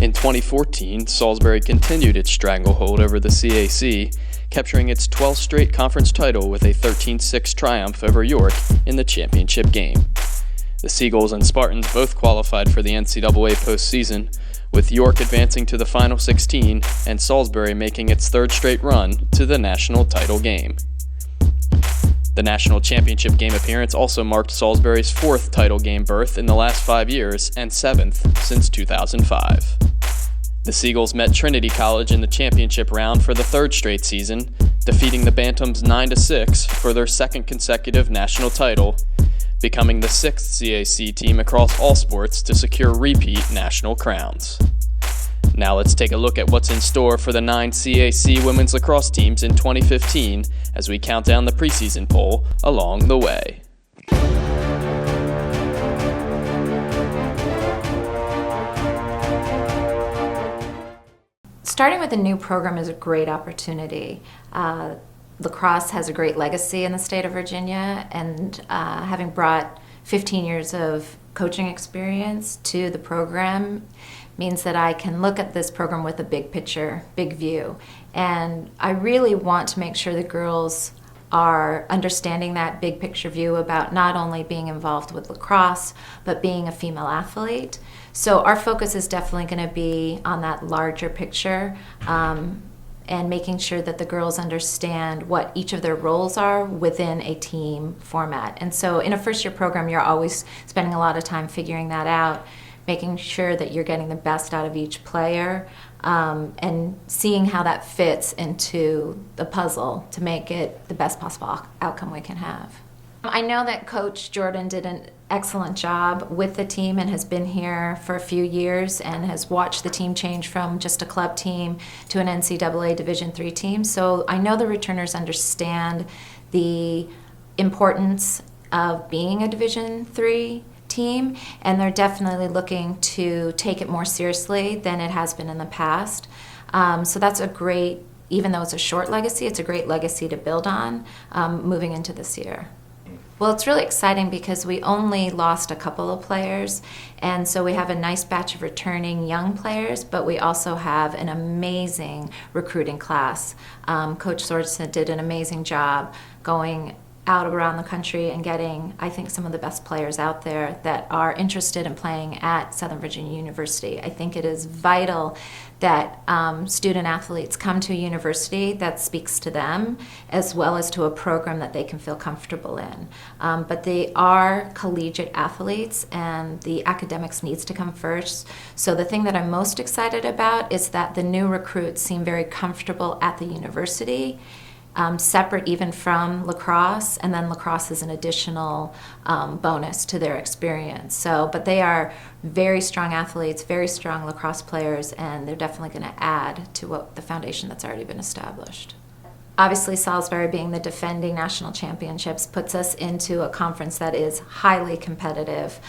In 2014, Salisbury continued its stranglehold over the CAC, capturing its 12th straight conference title with a 13-6 triumph over York in the championship game. The Seagulls and Spartans both qualified for the NCAA postseason, with York advancing to the Final 16 and Salisbury making its third straight run to the national title game. The national championship game appearance also marked Salisbury's fourth title game berth in the last 5 years and seventh since 2005. The Seagulls met Trinity College in the championship round for the third straight season, defeating the Bantams 9-6 for their second consecutive national title, becoming the sixth CAC team across all sports to secure repeat national crowns. Now let's take a look at what's in store for the 9 CAC women's lacrosse teams in 2015 as we count down the preseason poll along the way. Starting with a new program is a great opportunity. Lacrosse has a great legacy in the state of Virginia, and having brought 15 years of coaching experience to the program means that I can look at this program with a big picture, big view. And I really want to make sure the girls are understanding that big picture view about not only being involved with lacrosse, but being a female athlete. So our focus is definitely going to be on that larger picture, and making sure that the girls understand what each of their roles are within a team format. And so in a first year program, you're always spending a lot of time figuring that out, making sure that you're getting the best out of each player, and seeing how that fits into the puzzle to make it the best possible outcome we can have. I know that Coach Jordan did an excellent job with the team and has been here for a few years and has watched the team change from just a club team to an NCAA Division III team. So I know the returners understand the importance of being a Division III team, and they're definitely looking to take it more seriously than it has been in the past. So that's a great, even though it's a short legacy, it's a great legacy to build on moving into this year. Well, it's really exciting because we only lost a couple of players, and so we have a nice batch of returning young players, but we also have an amazing recruiting class. Coach Sorensen did an amazing job going out around the country and getting, I think, some of the best players out there that are interested in playing at Southern Virginia University. I think it is vital that student athletes come to a university that speaks to them, as well as to a program that they can feel comfortable in. But they are collegiate athletes, and the academics needs to come first. So the thing that I'm most excited about is that the new recruits seem very comfortable at the university, separate even from lacrosse, and then lacrosse is an additional bonus to their experience. So, but they are very strong athletes, very strong lacrosse players, and they're definitely going to add to what the foundation that's already been established. Obviously, Salisbury being the defending national championships puts us into a conference that is highly competitive.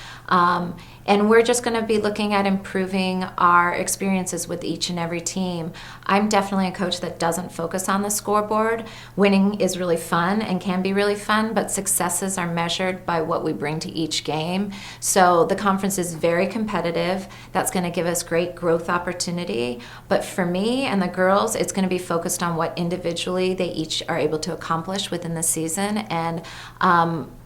And we're just going to be looking at improving our experiences with each and every team. I'm definitely a coach that doesn't focus on the scoreboard. Winning is really fun and can be really fun, but successes are measured by what we bring to each game. So the conference is very competitive. That's going to give us great growth opportunity. But for me and the girls, it's going to be focused on what individually they each are able to accomplish within the season. And,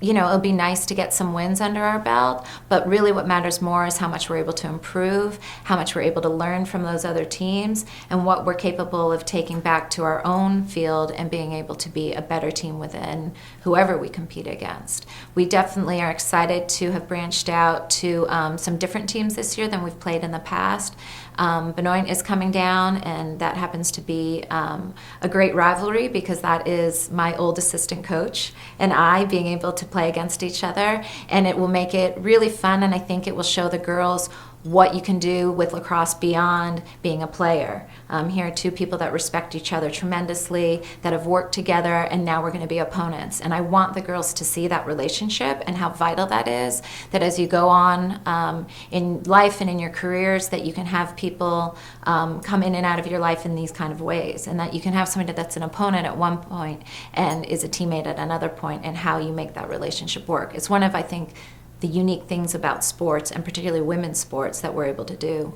it'll be nice to get some wins under our belt, but really what matters more is how much we're able to improve, how much we're able to learn from those other teams, and what we're capable of taking back to our own field and being able to be a better team within whoever we compete against. We definitely are excited to have branched out to some different teams this year than we've played in the past. Benoit is coming down, and that happens to be a great rivalry because that is my old assistant coach and I being able to play against each other, and it will make it really fun, and I think it will show the girls what you can do with lacrosse beyond being a player. Here are two people that respect each other tremendously, that have worked together, and now we're going to be opponents. And I want the girls to see that relationship and how vital that is, that as you go on in life and in your careers, that you can have people come in and out of your life in these kind of ways, and that you can have somebody that's an opponent at one point and is a teammate at another point, and how you make that relationship work. It's one of, I think, the unique things about sports, and particularly women's sports, that we're able to do.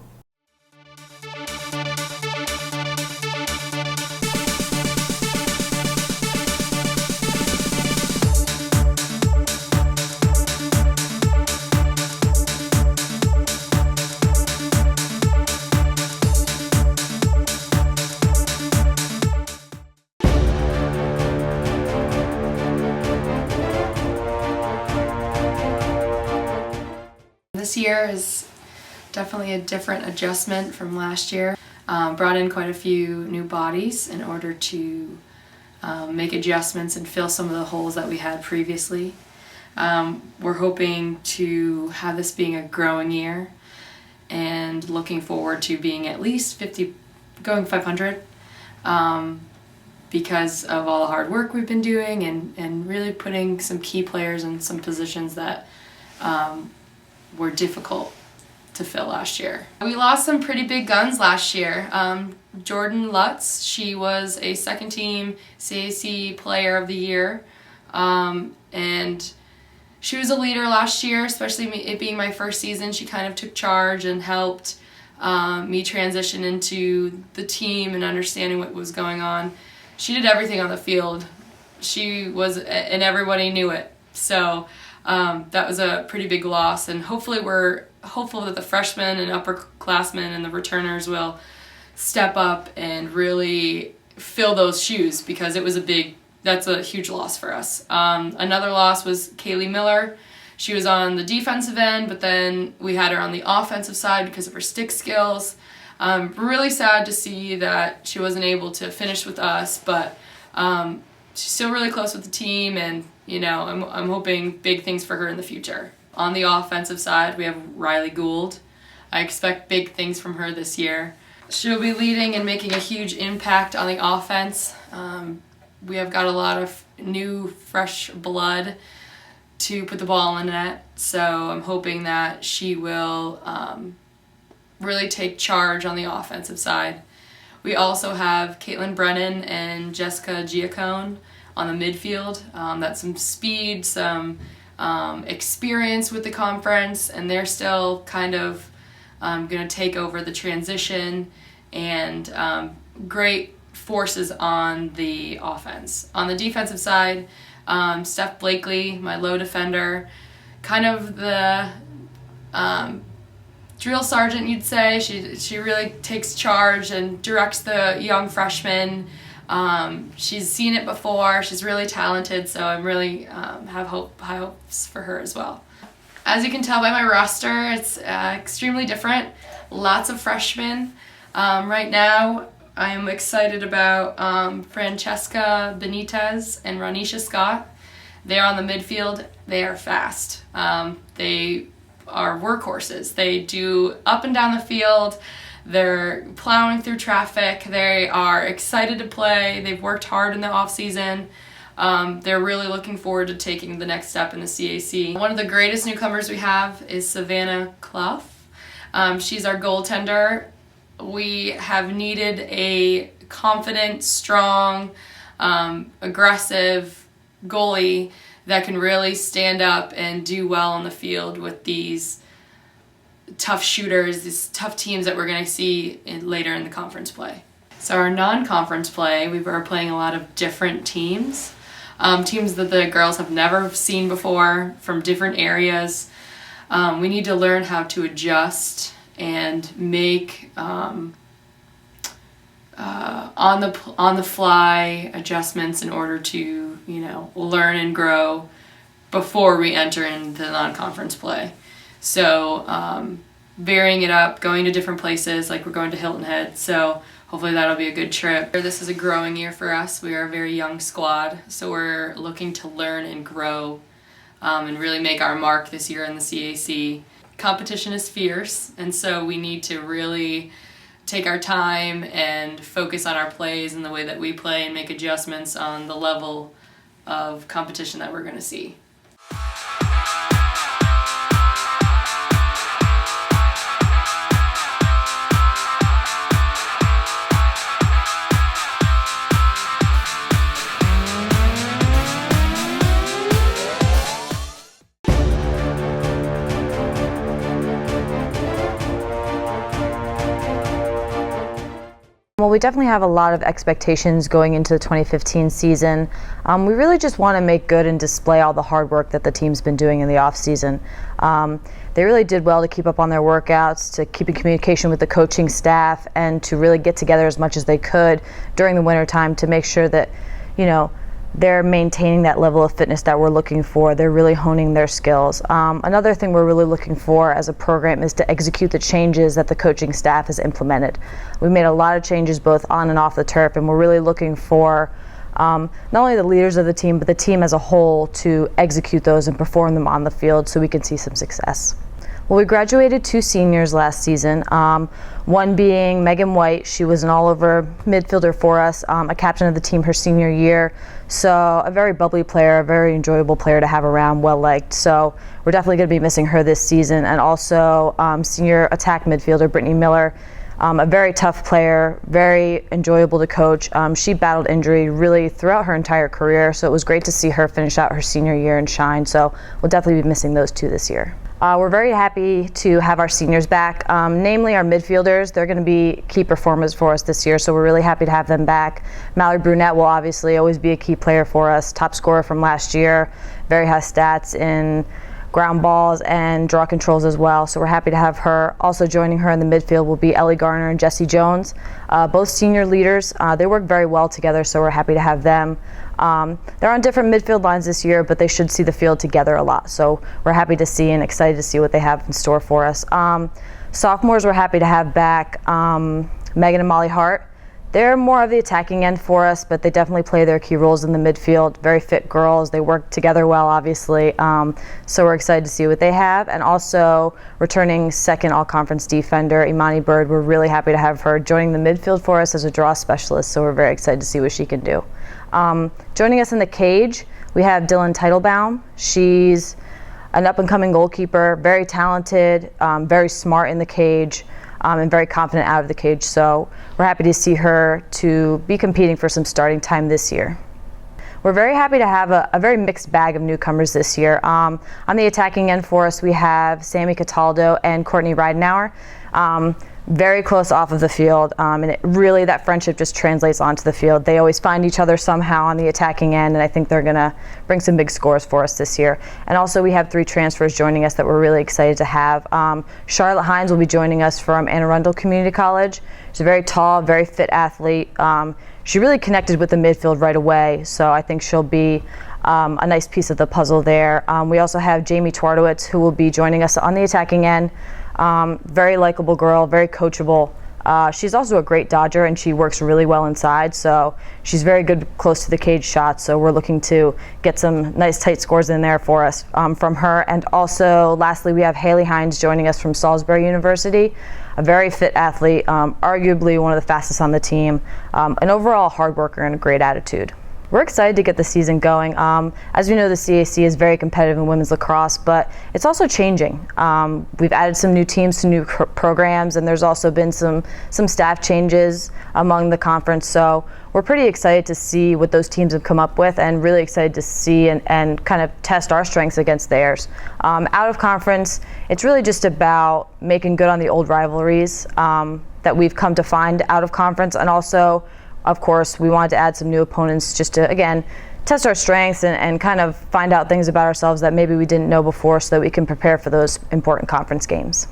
this year is definitely a different adjustment from last year. Brought in quite a few new bodies in order to make adjustments and fill some of the holes that we had previously. We're hoping to have this being a growing year and looking forward to being at least 50, going 500, because of all the hard work we've been doing and really putting some key players in some positions that were difficult to fill last year. We lost some pretty big guns last year. Jordan Lutz, she was a second team CAC player of the year, and she was a leader last year, especially it being my first season. She kind of took charge and helped me transition into the team and understanding what was going on. She did everything on the field. She was, and everybody knew it. So that was a pretty big loss, and hopefully we're hopeful that the freshmen and upperclassmen and the returners will step up and really fill those shoes, because it was that's a huge loss for us. Another loss was Kaylee Miller. She was on the defensive end, but then we had her on the offensive side because of her stick skills. Really sad to see that she wasn't able to finish with us, but she's still really close with the team, and I'm hoping big things for her in the future. On the offensive side, we have Riley Gould. I expect big things from her this year. She'll be leading and making a huge impact on the offense. We have got a lot of new, fresh blood to put the ball in the net, so I'm hoping that she will really take charge on the offensive side. We also have Caitlin Brennan and Jessica Giacone on the midfield. That's some speed, some experience with the conference, and they're still kind of going to take over the transition, and great forces on the offense. On the defensive side, Steph Blakely, my low defender, kind of the drill sergeant, you'd say. She really takes charge and directs the young freshmen. She's seen it before. She's really talented, so I really have high hopes for her as well. As you can tell by my roster, it's extremely different. Lots of freshmen. Right now, I'm excited about Francesca Benitez and Ronisha Scott. They're on the midfield. They are fast. They are workhorses. They do up and down the field. They're plowing through traffic. They are excited to play. They've worked hard in the off season. They're really looking forward to taking the next step in the CAC. One of the greatest newcomers we have is Savannah Clough. She's our goaltender. We have needed a confident, strong, aggressive goalie that can really stand up and do well on the field with these tough shooters, these tough teams that we're going to see later in the conference play. So our non-conference play, we were playing a lot of different teams, teams that the girls have never seen before from different areas. We need to learn how to adjust and make on the fly adjustments in order to learn and grow before we enter into the non-conference play. So varying it up, going to different places, like we're going to Hilton Head, so hopefully that'll be a good trip. This is a growing year for us. We are a very young squad, so we're looking to learn and grow and really make our mark this year in the CAC. Competition is fierce, and so we need to really take our time and focus on our plays and the way that we play and make adjustments on the level of competition that we're going to see. Well, we definitely have a lot of expectations going into the 2015 season. We really just want to make good and display all the hard work that the team's been doing in the off season. They really did well to keep up on their workouts, to keep in communication with the coaching staff, and to really get together as much as they could during the winter time to make sure that, they're maintaining that level of fitness that we're looking for. They're really honing their skills. Another thing we're really looking for as a program is to execute the changes that the coaching staff has implemented. We made a lot of changes both on and off the turf, and we're really looking for not only the leaders of the team, but the team as a whole to execute those and perform them on the field so we can see some success. Well, we graduated 2 seniors last season, one being Megan White. She was an all-over midfielder for us, a captain of the team her senior year. So a very bubbly player, a very enjoyable player to have around, well-liked. So we're definitely going to be missing her this season. And also senior attack midfielder Brittany Miller, a very tough player, very enjoyable to coach. She battled injury really throughout her entire career, so it was great to see her finish out her senior year and shine. So we'll definitely be missing those 2 this year. We're very happy to have our seniors back, namely our midfielders. They're going to be key performers for us this year, so we're really happy to have them back. Mallory Brunette will obviously always be a key player for us, top scorer from last year, very high stats in ground balls and draw controls as well, so we're happy to have her. Also joining her in the midfield will be Ellie Garner and Jessie Jones, both senior leaders. They work very well together, so we're happy to have them. They're on different midfield lines this year, but they should see the field together a lot, so we're happy to see and excited to see what they have in store for us. Sophomores we're happy to have back Megan and Molly Hart. They're more of the attacking end for us, but they definitely play their key roles in the midfield. Very fit girls. They work together well, obviously. So we're excited to see what they have. And also returning second all-conference defender, Imani Bird. We're really happy to have her joining the midfield for us as a draw specialist, so we're very excited to see what she can do. Joining us in the cage, we have Dylan Teitelbaum. She's an up-and-coming goalkeeper, very talented, very smart in the cage, and very confident out of the cage. So we're happy to see her to be competing for some starting time this year. We're very happy to have a very mixed bag of newcomers this year. On the attacking end for us, we have Sammy Cataldo and Courtney Ridenauer. Very close off of the field, and that friendship just translates onto the field. They always find each other somehow on the attacking end, and I think they're going to bring some big scores for us this year. And also we have 3 transfers joining us that we're really excited to have. Charlotte Hines will be joining us from Anne Arundel Community College. She's a very tall, very fit athlete. She really connected with the midfield right away, so I think she'll be a nice piece of the puzzle there. We also have Jamie Twardowitz, who will be joining us on the attacking end. Very likable girl, very coachable. She's also a great dodger, and she works really well inside, so she's very good close to the cage shots, so we're looking to get some nice tight scores in there for us from her. And also lastly, we have Haley Hines joining us from Salisbury University, a very fit athlete, arguably one of the fastest on the team, an overall hard worker and a great attitude. We're excited to get the season going. As we know, the CAC is very competitive in women's lacrosse, but it's also changing. We've added some new teams to new programs, and there's also been some staff changes among the conference. So we're pretty excited to see what those teams have come up with, and really excited to see and kind of test our strengths against theirs. Out of conference, it's really just about making good on the old rivalries that we've come to find out of conference, and also, of course, we wanted to add some new opponents just to, again, test our strengths and kind of find out things about ourselves that maybe we didn't know before, so that we can prepare for those important conference games.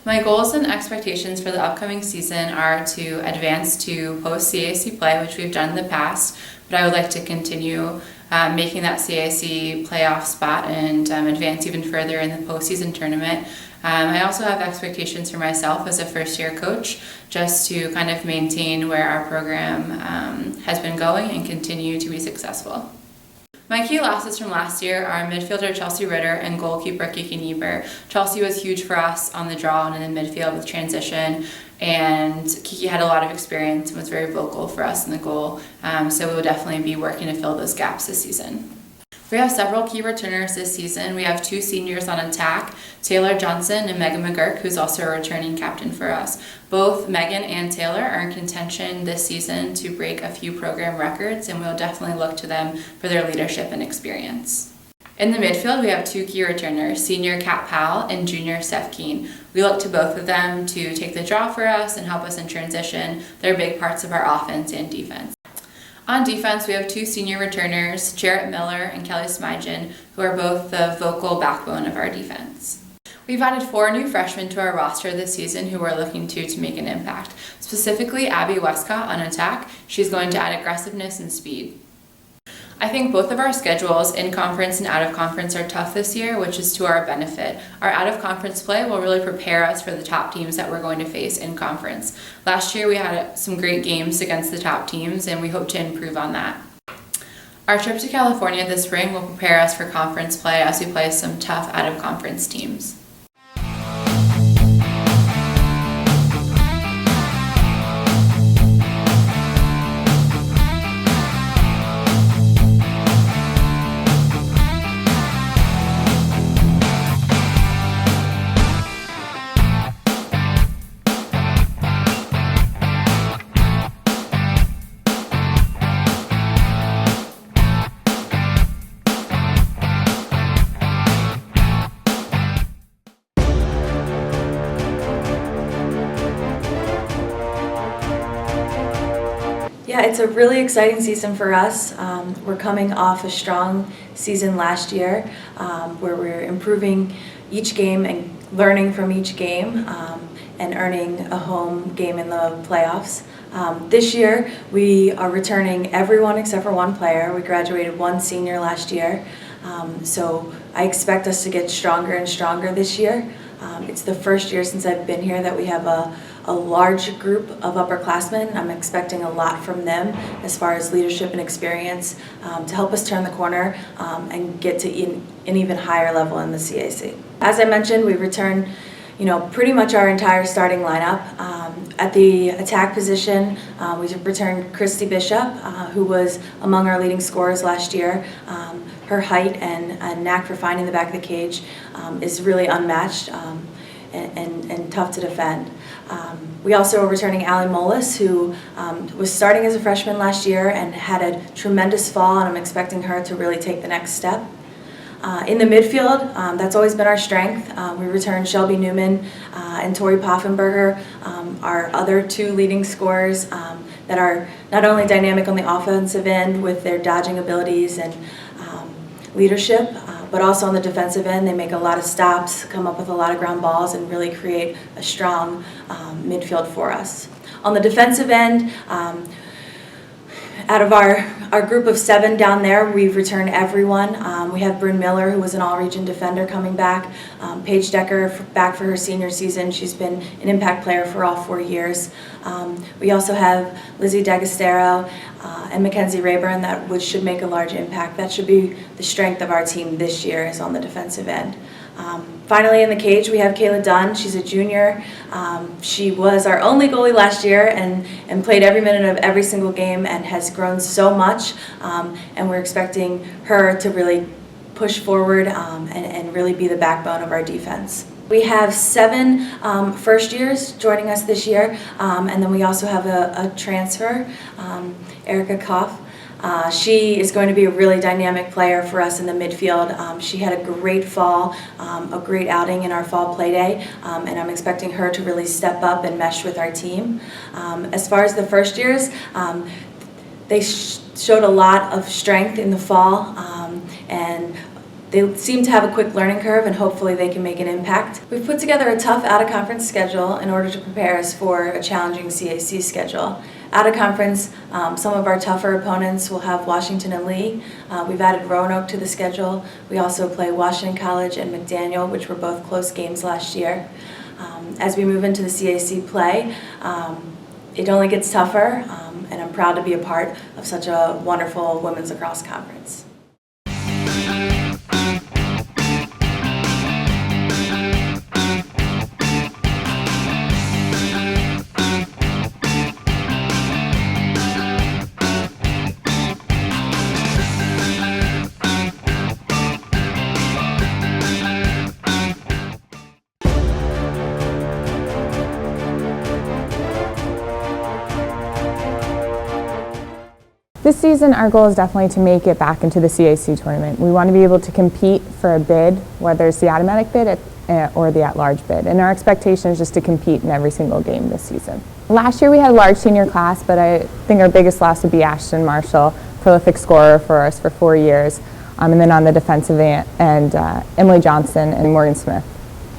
My goals and expectations for the upcoming season are to advance to post-CAC play, which we've done in the past, but I would like to continue making that CAC playoff spot and advance even further in the postseason tournament. I also have expectations for myself as a first-year coach, just to kind of maintain where our program has been going and continue to be successful. My key losses from last year are midfielder Chelsea Ritter and goalkeeper Kiki Niebuhr. Chelsea was huge for us on the draw and in the midfield with transition, and Kiki had a lot of experience and was very vocal for us in the goal, so we will definitely be working to fill those gaps this season. We have several key returners this season. We have 2 seniors on attack, Taylor Johnson and Megan McGurk, who's also a returning captain for us. Both Megan and Taylor are in contention this season to break a few program records, and we'll definitely look to them for their leadership and experience. In the midfield, we have two key returners, senior Kat Powell and junior Steph Keen. We look to both of them to take the draw for us and help us in transition. They're big parts of our offense and defense. On defense, we have two senior returners, Jarrett Miller and Kelly Smygen, who are both the vocal backbone of our defense. We've added 4 new freshmen to our roster this season who we're looking to make an impact. Specifically, Abby Westcott on attack. She's going to add aggressiveness and speed. I think both of our schedules, in conference and out of conference, are tough this year, which is to our benefit. Our out of conference play will really prepare us for the top teams that we're going to face in conference. Last year we had some great games against the top teams, and we hope to improve on that. Our trip to California this spring will prepare us for conference play as we play some tough out of conference teams. Yeah, it's a really exciting season for us. We're coming off a strong season last year where we're improving each game and learning from each game and earning a home game in the playoffs. This year, we are returning everyone except for one player. We graduated one senior last year, so I expect us to get stronger and stronger this year. It's the first year since I've been here that we have a large group of upperclassmen. I'm expecting a lot from them as far as leadership and experience to help us turn the corner and get to an even higher level in the CAC. As I mentioned, we returned pretty much our entire starting lineup. At the attack position, we returned Christy Bishop, who was among our leading scorers last year. Her height and knack for finding the back of the cage is really unmatched and tough to defend. We also are returning Allie Molis, who was starting as a freshman last year and had a tremendous fall, and I'm expecting her to really take the next step. In the midfield, that's always been our strength. We returned Shelby Newman and Tori Poffenberger, our other 2 leading scorers that are not only dynamic on the offensive end with their dodging abilities and leadership, but also on the defensive end. They make a lot of stops, come up with a lot of ground balls, and really create a strong midfield for us. On the defensive end, out of our group of 7 down there, we've returned everyone. We have Bryn Miller, who was an all-region defender, coming back. Paige Decker back for her senior season. She's been an impact player for all 4 years. We also have Lizzie D'Agostero and Mackenzie Rayburn that should make a large impact. That should be the strength of our team this year, is on the defensive end. Finally, in the cage, we have Kayla Dunn. She's a junior. She was our only goalie last year and played every minute of every single game and has grown so much. And we're expecting her to really push forward and really be the backbone of our defense. We have 7 first years joining us this year, and then we also have a transfer, Erica Koff. She is going to be a really dynamic player for us in the midfield. She had a great fall, a great outing in our fall play day, and I'm expecting her to really step up and mesh with our team. As far as the first years, they showed a lot of strength in the fall, and they seem to have a quick learning curve, and hopefully they can make an impact. We've put together a tough out-of-conference schedule in order to prepare us for a challenging CAC schedule. Out of conference, some of our tougher opponents will have Washington and Lee. We've added Roanoke to the schedule. We also play Washington College and McDaniel, which were both close games last year. As we move into the CAC play, it only gets tougher, and I'm proud to be a part of such a wonderful women's lacrosse conference. This season, our goal is definitely to make it back into the CAC tournament. We want to be able to compete for a bid, whether it's the automatic bid or the at-large bid. And our expectation is just to compete in every single game this season. Last year we had a large senior class, but I think our biggest loss would be Ashton Marshall, prolific scorer for us for 4 years. And then on the defensive end, Emily Johnson and Morgan Smith.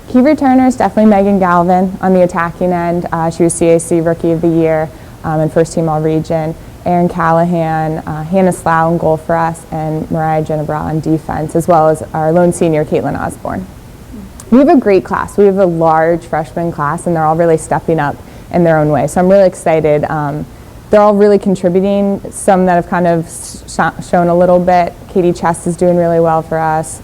Key returners, definitely Megan Galvin. On the attacking end, she was CAC Rookie of the Year and First Team All-Region. Erin Callahan, Hannah Slough in goal for us, and Mariah Jennebrau on defense, as well as our lone senior, Caitlin Osborne. We have a great class. We have a large freshman class, and they're all really stepping up in their own way. So I'm really excited. They're all really contributing. Some that have kind of shown a little bit. Katie Chest is doing really well for us.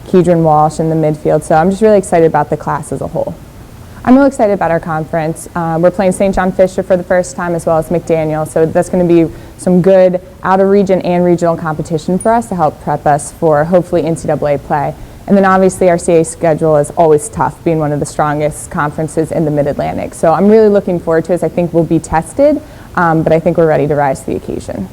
Keedron Walsh in the midfield. So I'm just really excited about the class as a whole. I'm really excited about our conference. We're playing St. John Fisher for the first time, as well as McDaniel, so that's going to be some good out-of-region and regional competition for us to help prep us for hopefully NCAA play. And then obviously our CA schedule is always tough, being one of the strongest conferences in the Mid-Atlantic. So I'm really looking forward to it. I think we'll be tested, but I think we're ready to rise to the occasion.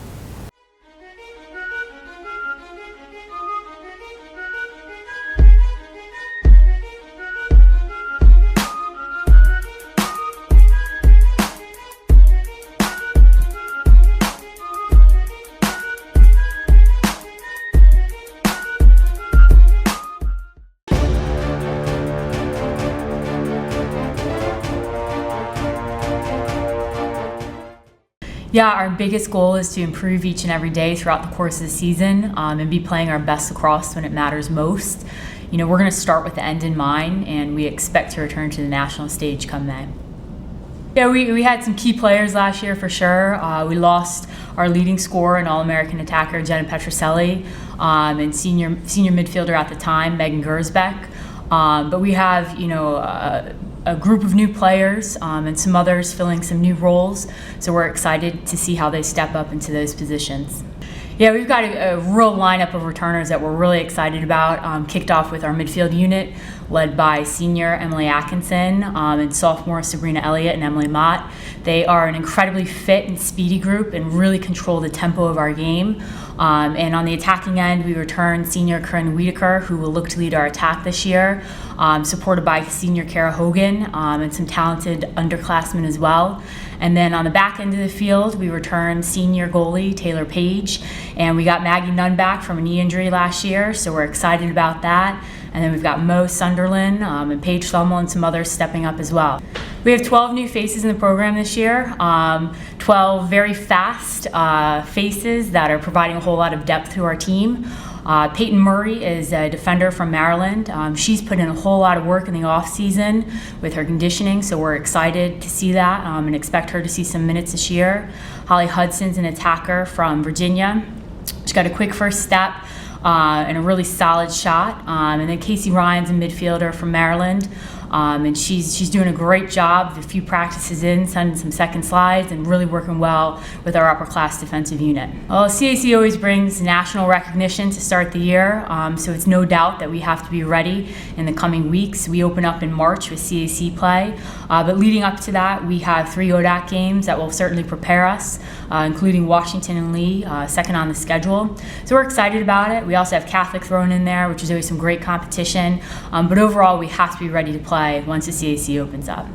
Yeah, our biggest goal is to improve each and every day throughout the course of the season and be playing our best lacrosse when it matters most. You know, we're going to start with the end in mind, and we expect to return to the national stage come May. Yeah, we had some key players last year for sure. We lost our leading scorer and All-American attacker, Jenna Petroselli, and senior midfielder at the time, Megan Gersbeck. But we have, you know, a group of new players and some others filling some new roles. So we're excited to see how they step up into those positions. Yeah, we've got a real lineup of returners that we're really excited about. Kicked off with our midfield unit, led by senior Emily Atkinson and sophomore Sabrina Elliott and Emily Mott. They are an incredibly fit and speedy group and really control the tempo of our game. And on the attacking end, we return senior Corinne Wiedeker, who will look to lead our attack this year, supported by senior Kara Hogan and some talented underclassmen as well. And then on the back end of the field, we return senior goalie Taylor Page, and we got Maggie Nunn back from a knee injury last year, so we're excited about that. And then we've got Mo Sunderland and Paige Thummel and some others stepping up as well. We have 12 new faces in the program this year, 12 very fast faces that are providing a whole lot of depth to our team. Peyton Murray is a defender from Maryland. She's put in a whole lot of work in the off season with her conditioning, so we're excited to see that and expect her to see some minutes this year. Holly Hudson's an attacker from Virginia. She's got a quick first step and a really solid shot. And then Casey Ryan's a midfielder from Maryland. And she's doing a great job with a few practices in, sending some second slides, and really working well with our upper class defensive unit. Well, CAC always brings national recognition to start the year, so it's no doubt that we have to be ready in the coming weeks. We open up in March with CAC play, but leading up to that, we have 3 ODAC games that will certainly prepare us, including Washington and Lee, second on the schedule. So we're excited about it. We also have Catholic thrown in there, which is always some great competition, but overall we have to be ready to play once the CAC opens up.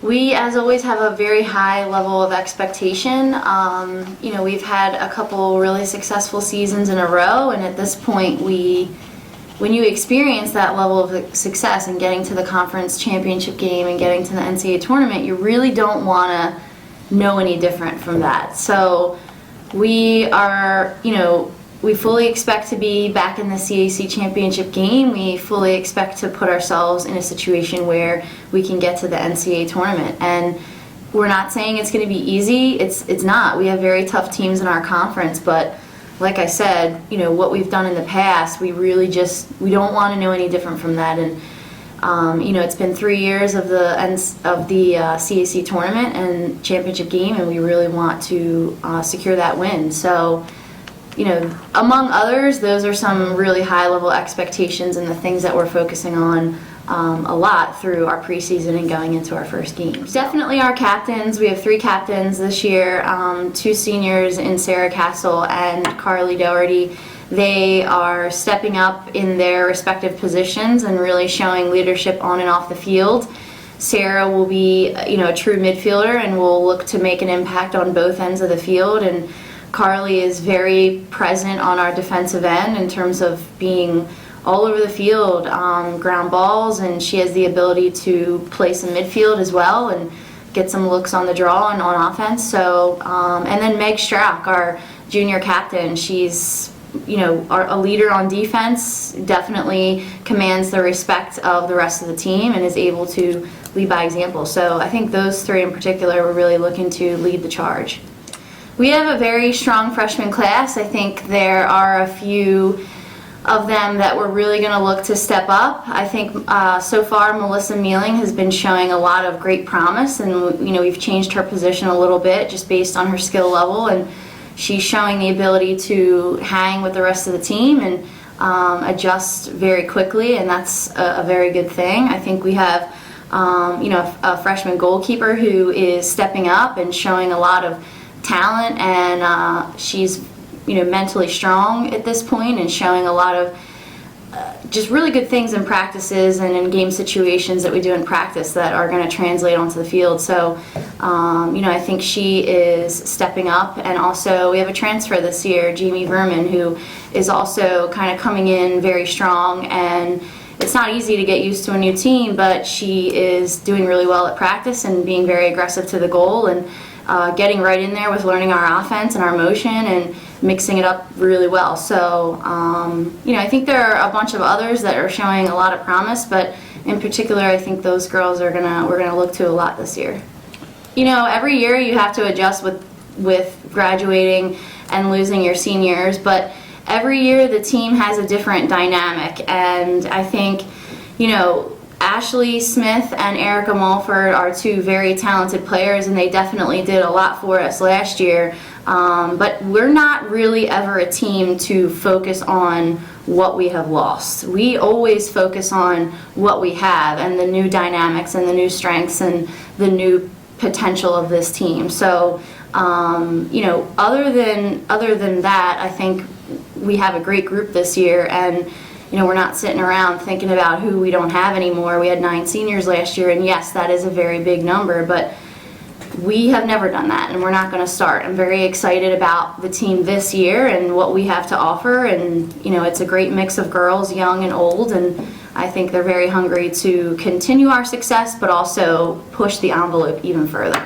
We, as always, have a very high level of expectation. You know, we've had a couple really successful seasons in a row, and at this point, when you experience that level of success and getting to the conference championship game and getting to the NCAA tournament, you really don't want to know any different from that. So we are, you know, we fully expect to be back in the CAC championship game. We fully expect to put ourselves in a situation where we can get to the NCAA tournament. And we're not saying it's going to be easy. It's not. We have very tough teams in our conference, but like I said, what we've done in the past, we we don't want to know any different from that. And it's been 3 years of the CAC tournament and championship game, and we really want to secure that win. So, among others, those are some really high-level expectations and the things that we're focusing on a lot through our preseason and going into our first game. Definitely our captains. We have 3 captains this year, 2 seniors in Sarah Castle and Carly Doherty. They are stepping up in their respective positions and really showing leadership on and off the field. Sarah will be, a true midfielder and will look to make an impact on both ends of the field. And Carly is very present on our defensive end in terms of being all over the field, ground balls, and she has the ability to play some midfield as well and get some looks on the draw and on offense. So, and then Meg Strauch, our junior captain, she's a leader on defense, definitely commands the respect of the rest of the team and is able to lead by example. So I think those 3 in particular, we're really looking to lead the charge. We have a very strong freshman class. I think there are a few of them that we're really going to look to step up. I think so far Melissa Mealing has been showing a lot of great promise, and we've changed her position a little bit just based on her skill level, and she's showing the ability to hang with the rest of the team and adjust very quickly, and that's a very good thing. I think we have a freshman goalkeeper who is stepping up and showing a lot of talent, and she's mentally strong at this point and showing a lot of just really good things in practices and in game situations that we do in practice that are going to translate onto the field. So, I think she is stepping up. And also we have a transfer this year, Jamie Verman, who is also kind of coming in very strong. And it's not easy to get used to a new team, but she is doing really well at practice and being very aggressive to the goal and getting right in there with learning our offense and our motion and mixing it up really well. So, I think there are a bunch of others that are showing a lot of promise, but in particular, I think those girls we're gonna look to a lot this year. Every year you have to adjust with graduating and losing your seniors, but every year the team has a different dynamic, and I think, Ashley Smith and Erica Mulford are 2 very talented players, and they definitely did a lot for us last year. But we're not really ever a team to focus on what we have lost. We always focus on what we have and the new dynamics and the new strengths and the new potential of this team. So, other than that, I think we have a great group this year, and we're not sitting around thinking about who we don't have anymore. We had 9 seniors last year, and yes, that is a very big number, but we have never done that, and we're not going to start. I'm very excited about the team this year and what we have to offer, and it's a great mix of girls, young and old, and I think they're very hungry to continue our success, but also push the envelope even further.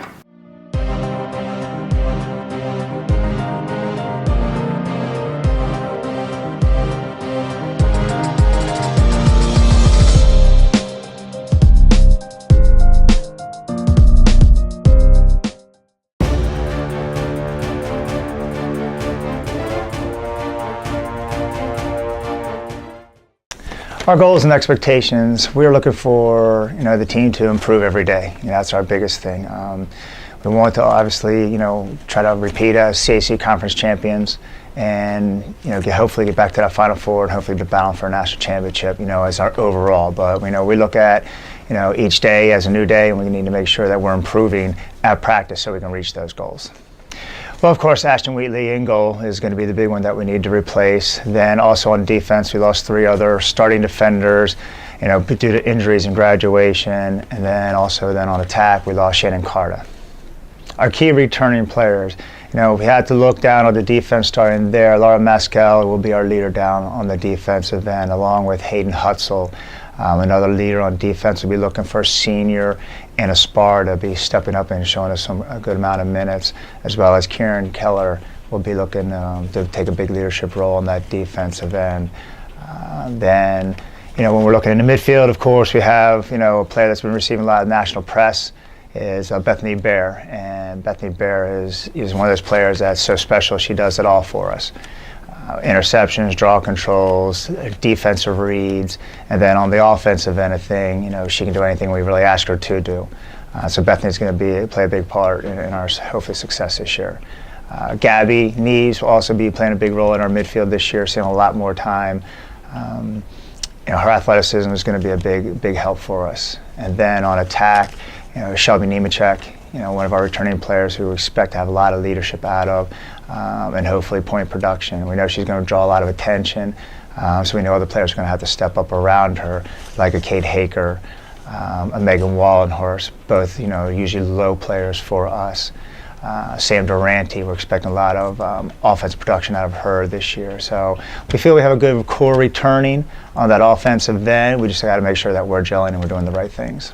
Our goals and expectations, we're looking for the team to improve every day. That's our biggest thing. We want to obviously try to repeat as CAC conference champions, and hopefully get back to that Final Four and hopefully be battling for a national championship. As our overall. But we look at each day as a new day, and we need to make sure that we're improving at practice so we can reach those goals. Well, of course, Ashton Wheatley in goal is going to be the big one that we need to replace. Then also on defense, we lost 3 other starting defenders, due to injuries and graduation. And then also on attack, we lost Shannon Carta. Our key returning players, we had to look down on the defense starting there. Laura Maskell will be our leader down on the defensive end, along with Hayden Hutzel. Another leader on defense will be looking for a senior and a spar to be stepping up and showing us a good amount of minutes, as well as Kieran Keller will be looking to take a big leadership role in that defensive end. Then, when we're looking in the midfield, of course, we have, a player that's been receiving a lot of national press is Bethany Bear. And Bethany Bear is one of those players that's so special. She does it all for us. Interceptions, draw controls, defensive reads, and then on the offensive end of thing, she can do anything we really ask her to do. So Bethany's going to play a big part in our hopefully success this year. Gabby Neves will also be playing a big role in our midfield this year, seeing a lot more time. Her athleticism is going to be a big help for us. And then on attack, Shelby Nemechek, one of our returning players who we expect to have a lot of leadership out of, and hopefully point production. We know she's going to draw a lot of attention, so we know other players are going to have to step up around her, like a Kate Haker, a Megan Wallenhorst, both usually low players for us. Sam Durante, we're expecting a lot of offensive production out of her this year. So we feel we have a good core returning on that offensive end. We just got to make sure that we're gelling and we're doing the right things.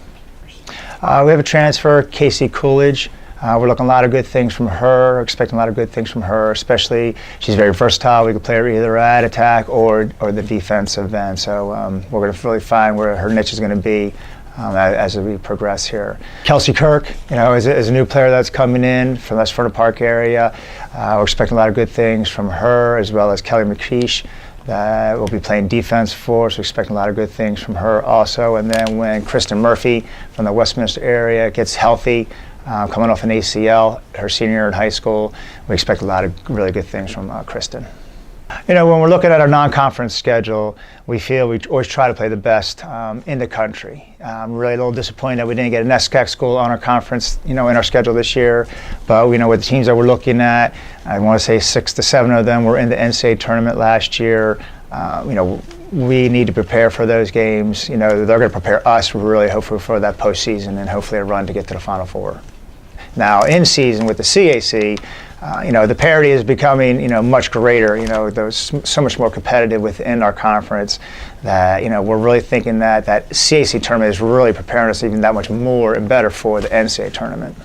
We have a transfer, Casey Coolidge. We're looking a lot of good things from her, expecting a lot of good things from her, especially she's very versatile. We could play her either at attack or the defensive end. So we're going to really find where her niche is going to be as we progress here. Kelsey Kirk, is a new player that's coming in from the Ferner Park area. We're expecting a lot of good things from her, as well as Kelly McKeish, that will be playing defense for us. We're expecting a lot of good things from her also. And then when Kristen Murphy from the Westminster area gets healthy, coming off an ACL, her senior year in high school, we expect a lot of really good things from Kristen. When we're looking at our non-conference schedule, we feel we always try to play the best in the country. I'm really a little disappointed that we didn't get an SCAC school on our conference, in our schedule this year. But with the teams that we're looking at, I want to say 6 to 7 of them were in the NCAA tournament last year. We need to prepare for those games. They're going to prepare us really, hopefully, for that postseason and hopefully a run to get to the Final Four. Now, in season with the CAC, the parity is becoming, much greater. There's so much more competitive within our conference that, we're really thinking that CAC tournament is really preparing us even that much more and better for the NCAA tournament.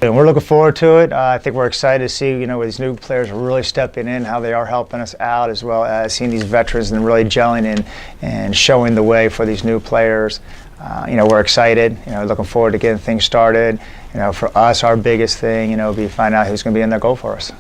And we're looking forward to it. I think we're excited to see, where these new players are really stepping in, how they are helping us out, as well as seeing these veterans and really gelling in and showing the way for these new players. We're excited, looking forward to getting things started. For us, our biggest thing, will be finding out who's going to be in the goal for us.